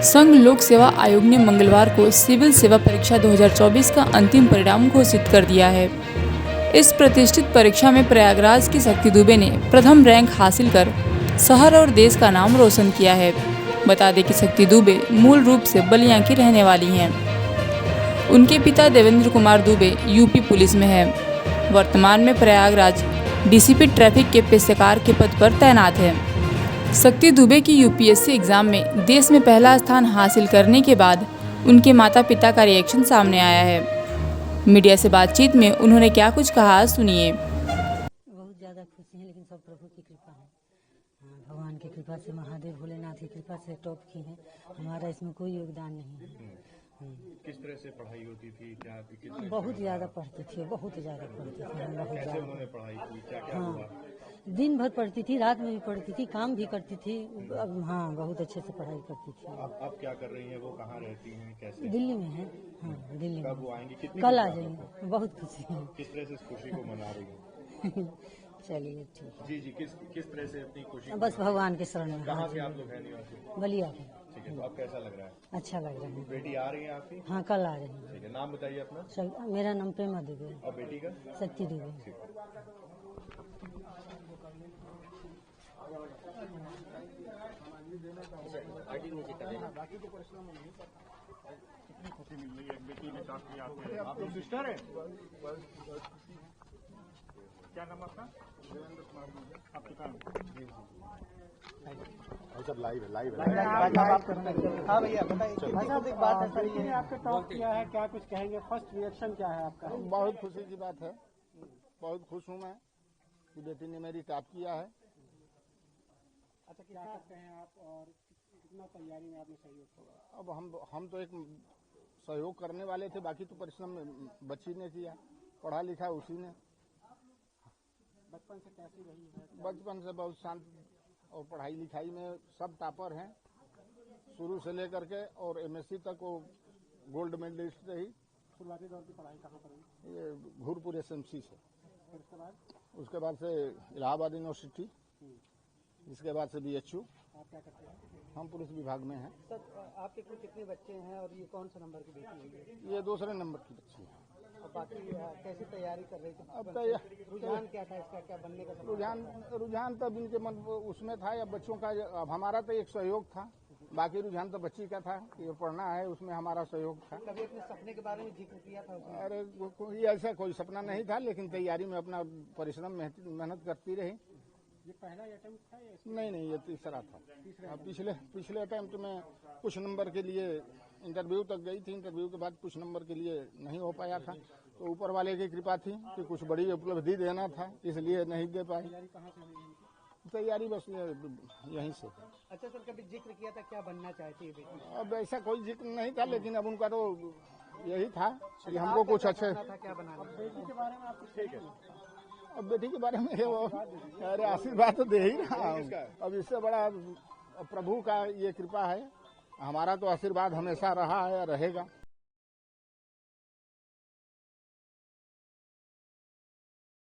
संघ लोक सेवा आयोग ने मंगलवार को सिविल सेवा परीक्षा 2024 का अंतिम परिणाम घोषित कर दिया है। इस प्रतिष्ठित परीक्षा में प्रयागराज की शक्ति दुबे ने प्रथम रैंक हासिल कर शहर और देश का नाम रोशन किया है। बता दें कि शक्ति दुबे मूल रूप से बलिया की रहने वाली हैं। उनके पिता देवेंद्र कुमार दुबे यूपी पुलिस में हैं। वर्तमान में प्रयागराज डीसीपी ट्रैफिक के पेशेकार के पद पर तैनात है। शक्ति दुबे की यूपीएससी एग्जाम में देश में पहला स्थान हासिल करने के बाद उनके माता पिता का रिएक्शन सामने आया है। मीडिया से बातचीत में उन्होंने क्या कुछ कहा, सुनिए। बहुत ज़्यादा खुशी है, लेकिन सब प्रभु की कृपा है। भगवान की कृपा से, महादेव भोलेनाथ की कृपा से टॉप की है। हमारा इसमें कोई योगदान नहीं है। किस तरह से पढ़ाई होती थी? क्या बहुत ज़्यादा पढ़ती थी, बहुत ज़्यादा पढ़ती थी। हम बहुत कैसे ज़्यादा उन्होंने पढ़ाई की? क्या हुआ? दिन भर पढ़ती थी, रात में भी पढ़ती थी, काम भी करती थी। अब बहुत अच्छे से पढ़ाई करती थी। अब क्या कर रही हैं? वो कहाँ रहती हैं? कैसे? दिल्ली में है। दिल्ली में। कब वो आएंगी? कितनी कल आ जाएंगे। बहुत खुशी है। किस तरह से इस खुशी को मना रही हैं? चलिए ठीक है। जी, किस तरह से अपनी खुशी? बस भगवान के शरण में। कहाँ से आप लोग हैं निवासी? बलिया के। ठीक है, तो अब कैसा लग रहा है? अच्छा लग रहा है। बेटी आ रही है आपकी? हाँ, कल आ रही है। ठीक है, नाम बताइए अपना। मेरा नाम प्रेमा दुबे है। और बेटी का? शक्ति दुबे। आप लोग सिस्टर है? क्या नाम आपका? आपके काम? सब लाइव है। हाँ भैया बताइए। भाई साहब एक बात है सर, ये आपके टॉप किया है, क्या कुछ कहेंगे? फर्स्ट रिएक्शन क्या है आपका? बहुत खुशी की बात है, बहुत खुश हूँ मैं कि बेटी ने मेरी टॉप किया है। अच्छा, क्या करते हैं आप और कितना तैयारी में आपने सहयोग किया? अब हम तो एक सहयोग करने वाले थे, बाकी तो परिश्रम बच्ची ने किया, पढ़ा लिखा उसी ने। बचपन से कैसी रही है? बचपन से बहुत शांत और पढ़ाई लिखाई में सब टॉपर हैं, शुरू से लेकर के, और एमएससी तक वो गोल्ड मेडलिस्ट रही। शुरुआती दौर की पढ़ाई कहाँ पर हुई? ये घूरपुर एसएमसी से। फिर उसके बाद से इलाहाबाद यूनिवर्सिटी, इसके बाद से बीएचयू। आप क्या करते हैं? हम पुलिस विभाग में हैं। सर, आपके कुल कितने बच्चे हैं और ये कौन सा नंबर की बेटी है? ये दूसरे नंबर की बच्ची है। और बाकी कैसी तैयारी कर रही थी? अब रुझान क्या था इसका, क्या बनने का सपना? रुझान तब इनके मन उसमें था, या बच्चों का। अब हमारा तो एक सहयोग था, बाकी रुझान तो बच्ची का था कि पढ़ना है, उसमें हमारा सहयोग था। कभी अपने सपने के बारे में जिक्र किया था? अरे कोई ऐसा कोई सपना नहीं था, लेकिन तैयारी में अपना परिश्रम मेहनत करती रही। ये पहला अटेम्प्ट था या नहीं, ये तीसरा था। पिछले अटेम्प्ट में कुछ नंबर के लिए इंटरव्यू तक गई थी, इंटरव्यू के बाद कुछ नंबर के लिए नहीं हो पाया था, तो ऊपर वाले की कृपा थी कि कुछ बड़ी उपलब्धि देना था, इसलिए नहीं दे पाई। तैयारी बस यहीं से। अच्छा सर, कभी जिक्र किया था क्या बनना चाहती है बेटी? अब ऐसा कोई जिक्र नहीं था, लेकिन अब उनका तो यही था कि हमको कुछ अच्छे। क्या बनाना? बेटी के बारे में आपको ठीक है? अब बेटी के बारे में वो अरे आशीर्वाद तो दे ही रहा हूँ। अब इससे बड़ा प्रभु का ये कृपा है, हमारा तो आशीर्वाद हमेशा रहा है, रहेगा।